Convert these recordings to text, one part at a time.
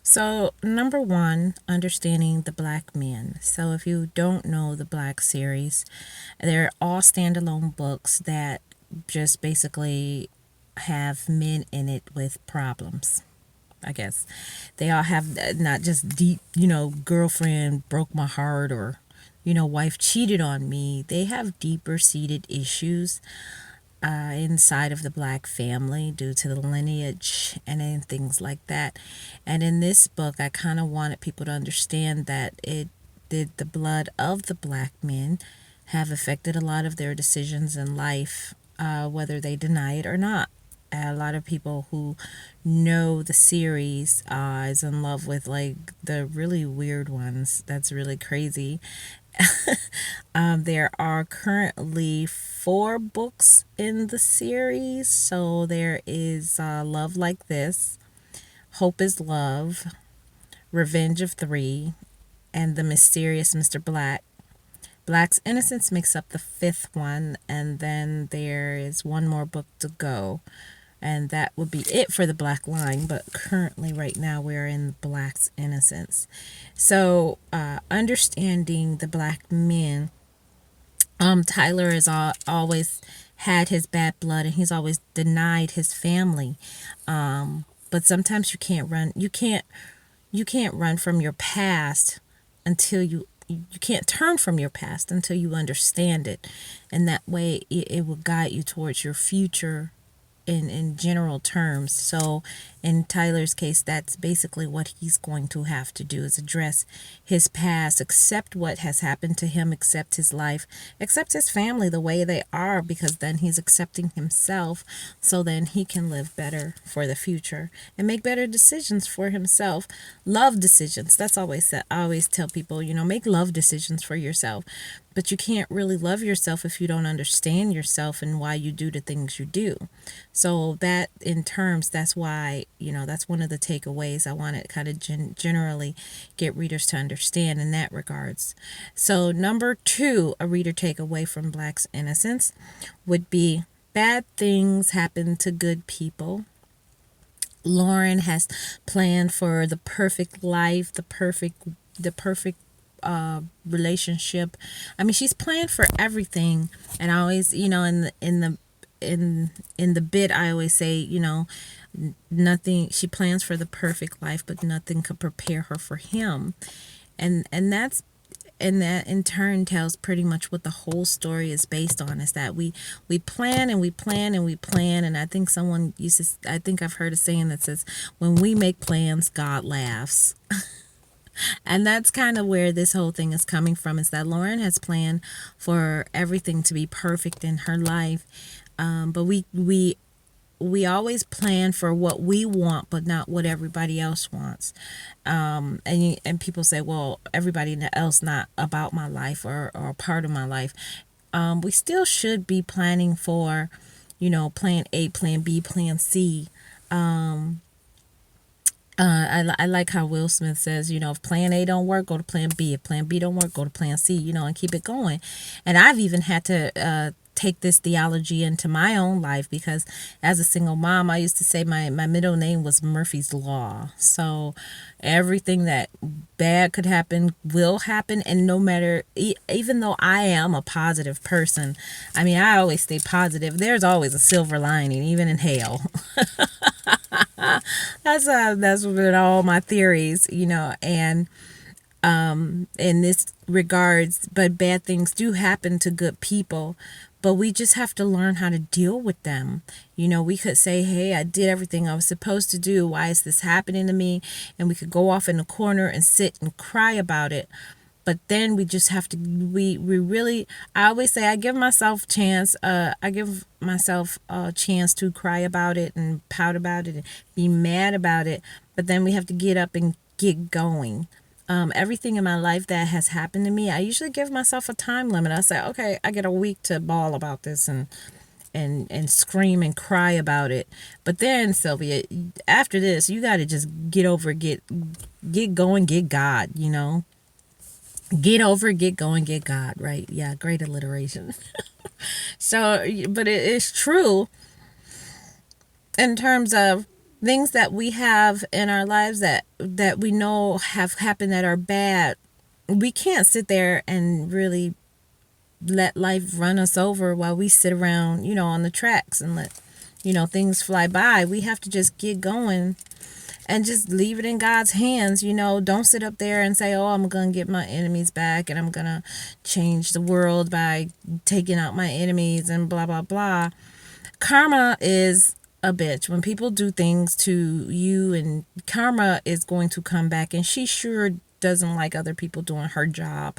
So, number one, understanding the Black men. So, if you don't know the Black series, they're all standalone books that just basically have men in it with problems. I guess they all have not just deep, girlfriend broke my heart or, wife cheated on me. They have deeper seated issues inside of the black family due to the lineage and things like that. And in this book, I kind of wanted people to understand that it did the blood of the black men have affected a lot of their decisions in life, whether they deny it or not. A lot of people who know the series is in love with like the really weird ones. That's really crazy. There are currently four books in the series. So there is Love Like This, Hope is Love, Revenge of Three, and The Mysterious Mr. Black. Black's Innocence makes up the fifth one, and then there is one more book to go. And that would be it for the Black line, but currently, right now, we're in Black's Innocence. So, understanding the black men, Tyler has always had his bad blood, and he's always denied his family. But sometimes you can't run. You can't run from your past until you can't turn from your past until you understand it, and that way it will guide you towards your future in general terms. So in Tyler's case, that's basically what he's going to have to do, is address his past, accept what has happened to him, accept his life, accept his family the way they are, because then he's accepting himself, so then he can live better for the future and make better decisions for himself. Love decisions. That's always said. I always tell people, make love decisions for yourself. But you can't really love yourself if you don't understand yourself and why you do the things you do. So that in terms, that's why, that's one of the takeaways I want to kind of generally get readers to understand in that regards. So number two, a reader takeaway from Black's Innocence would be bad things happen to good people. Lauren has planned for the perfect life, the perfect relationship. I mean, she's planned for everything, and I always, in the bit, I always say, nothing. She plans for the perfect life, but nothing could prepare her for him, and that in turn tells pretty much what the whole story is based on, is that we plan and we plan and we plan. And I think someone uses, I think I've heard a saying that says, when we make plans, God laughs. And that's kind of where this whole thing is coming from, is that Lauren has planned for everything to be perfect in her life. But we always plan for what we want, but not what everybody else wants. And people say, well, everybody else not about my life or a part of my life. We still should be planning for, plan A, plan B, plan C. I like how Will Smith says, if plan A don't work, go to plan B. If plan B don't work, go to plan C, and keep it going. And I've even had to take this theology into my own life, because as a single mom, I used to say my middle name was Murphy's Law. So everything that bad could happen will happen. And no matter, even though I am a positive person, I mean, I always stay positive. There's always a silver lining, even in hell. That's with all my theories, and in this regards, but bad things do happen to good people, but we just have to learn how to deal with them. We could say, hey, I did everything I was supposed to do. Why is this happening to me? And we could go off in the corner and sit and cry about it. But then we just have to, we really, I always say, I give myself a chance to cry about it and pout about it and be mad about it. But then we have to get up and get going. Everything in my life that has happened to me, I usually give myself a time limit. I say, okay, I get a week to bawl about this and scream and cry about it. But then, Sylvia, after this, you got to just get over, get going, get God, get over, get going, get God, right? Yeah, great alliteration. So, but it is true in terms of things that we have in our lives that we know have happened that are bad, we can't sit there and really let life run us over while we sit around, on the tracks and let, things fly by. We have to just get going and just leave it in God's hands. Don't sit up there and say, oh, I'm going to get my enemies back and I'm going to change the world by taking out my enemies and blah, blah, blah. Karma is a bitch. When people do things to you, and karma is going to come back, and she sure doesn't like other people doing her job.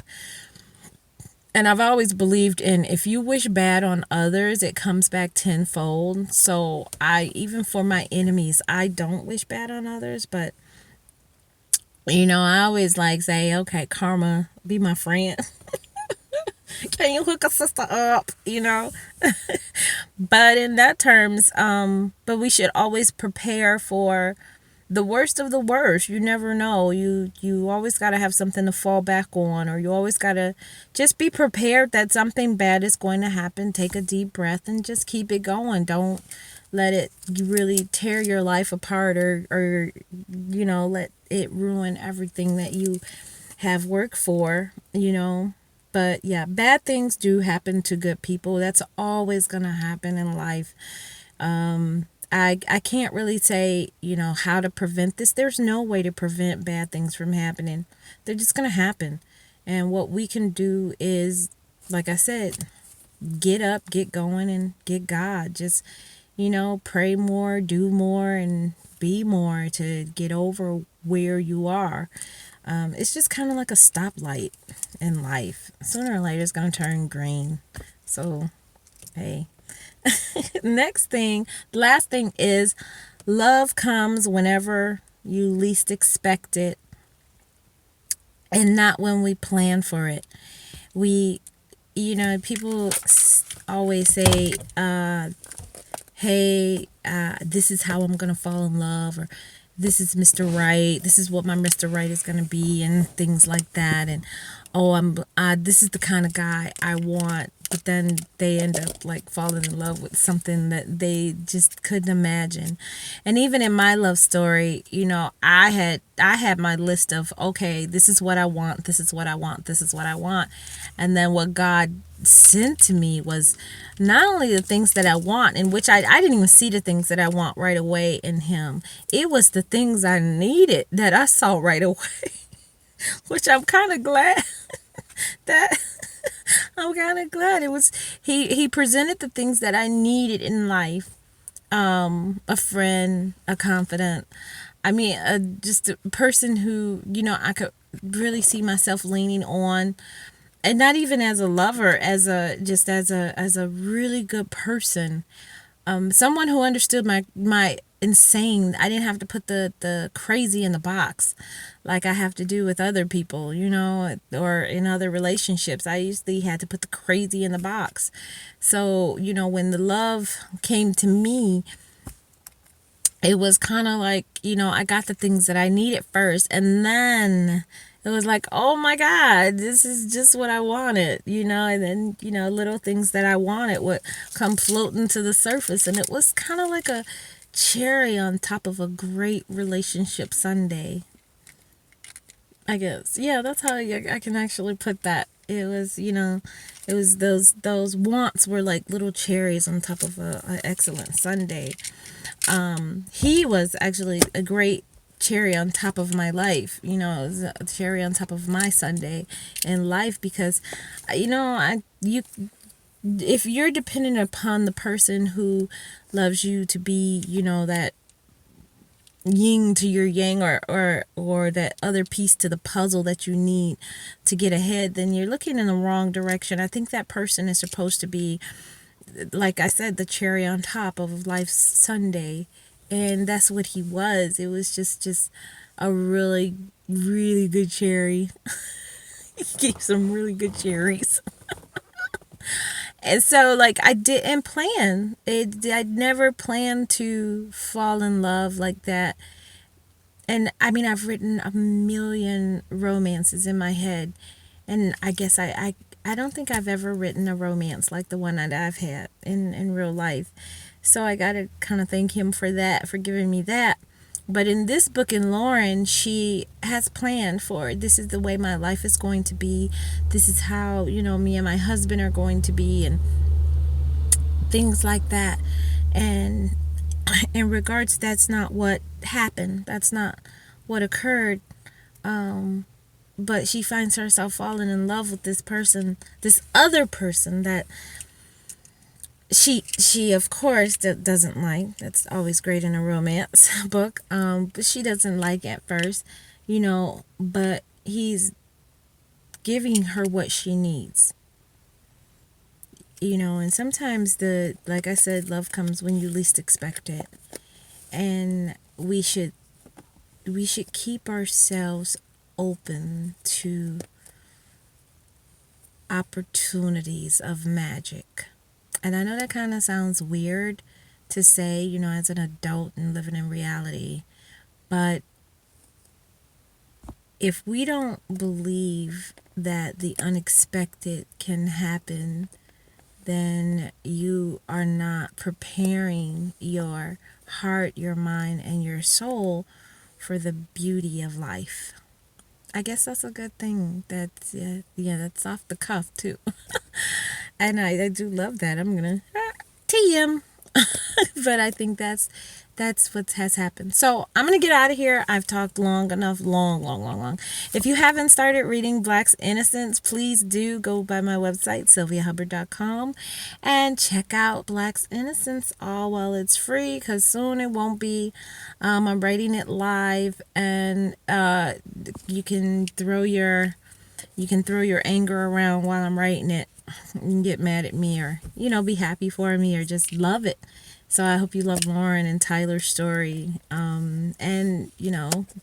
And I've always believed in, if you wish bad on others, it comes back tenfold. So even for my enemies, I don't wish bad on others, but I always like say, okay, karma, be my friend. Can you hook a sister up? But in that terms, but we should always prepare for the worst of the worst. You never know. You always got to have something to fall back on, or you always got to just be prepared that something bad is going to happen. Take a deep breath and just keep it going. Don't let it really tear your life apart, or let it ruin everything that you have worked for. But yeah, bad things do happen to good people. That's always going to happen in life. I can't really say, how to prevent this. There's no way to prevent bad things from happening. They're just going to happen. And what we can do is, like I said, get up, get going, and get God. Just, pray more, do more, and be more to get over where you are. It's just kind of like a stoplight in life. Sooner or later, it's going to turn green. So, hey. Last thing is, love comes whenever you least expect it and not when we plan for it. People always say, hey, this is how I'm going to fall in love, or this is Mr. Right, this is what my Mr. Right is going to be, and things like that. And, oh, this is the kind of guy I want. But then they end up like falling in love with something that they just couldn't imagine. And even in my love story, I had my list of, okay, this is what I want, this is what I want, this is what I want. And then what God sent to me was not only the things that I want, in which I didn't even see the things that I want right away in him. It was the things I needed that I saw right away, which I'm kind of glad that it was. He presented the things that I needed in life. A friend, a confidant. I mean, just a person who, I could really see myself leaning on, and not even as a lover, as a really good person. Someone who understood my insane. I didn't have to put the crazy in the box like I have to do with other people, or in other relationships. I usually had to put the crazy in the box. So, when the love came to me, it was kind of like, I got the things that I needed first, and then it was like, oh my God, this is just what I wanted, and then, little things that I wanted would come floating to the surface. And it was kind of like a cherry on top of a great relationship sundae, I guess. Yeah, that's how I can actually put that. It was, it was those wants were like little cherries on top of a excellent sundae. He was actually a great cherry on top of my life. It was a cherry on top of my sundae in life, because, if you're dependent upon the person who loves you to be, that yin to your yang, or that other piece to the puzzle that you need to get ahead, then you're looking in the wrong direction. I think that person is supposed to be, like I said, the cherry on top of life's sundae, and that's what he was. It was just a really, really good cherry. He gave some really good cherries. And so, like, I didn't plan it. I'd never planned to fall in love like that. And I mean, I've written a million romances in my head, and I guess I don't think I've ever written a romance like the one that I've had in real life. So I gotta kind of thank him for that, for giving me that. But in this book in Lauren, she has planned for this is the way my life is going to be. This is how, me and my husband are going to be, and things like that. And in regards, that's not what happened. That's not what occurred. But she finds herself falling in love with this person, this other person that she of course doesn't like. That's always great in a romance book. But she doesn't like at first, but he's giving her what she needs. And sometimes like I said, love comes when you least expect it. And we should keep ourselves open to opportunities of magic. And I know that kind of sounds weird to say, as an adult and living in reality, but if we don't believe that the unexpected can happen, then you are not preparing your heart, your mind, and your soul for the beauty of life. I guess that's a good thing. That's that's off the cuff too. And I do love that. I'm gonna TM. But I think that's what has happened. So I'm gonna get out of here. I've talked long enough. Long. If you haven't started reading Black's Innocence, please do go by my website, sylviahubbard.com, and check out Black's Innocence all while it's free, because soon it won't be. I'm writing it live, and you can throw your anger around while I'm writing it. You can get mad at me, or be happy for me, or just love it. So I hope you love Lauren and Tyler's story. And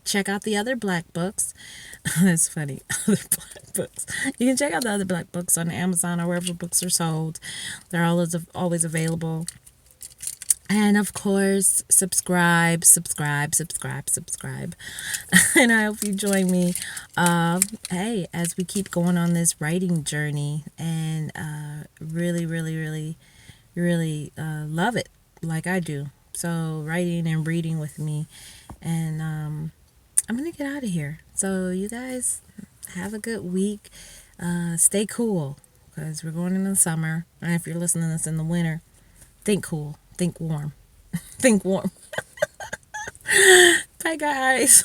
check out the other Black books. That's funny. Other Black books. You can check out the other Black books on Amazon or wherever books are sold. They're always available. And of course, subscribe. And I hope you join me, as we keep going on this writing journey, and really, really, really, really love it like I do. So writing and reading with me. And I'm going to get out of here. So you guys have a good week. Stay cool, because we're going into the summer. And if you're listening to this in the winter, think cool. Think warm. Think warm. Bye, guys.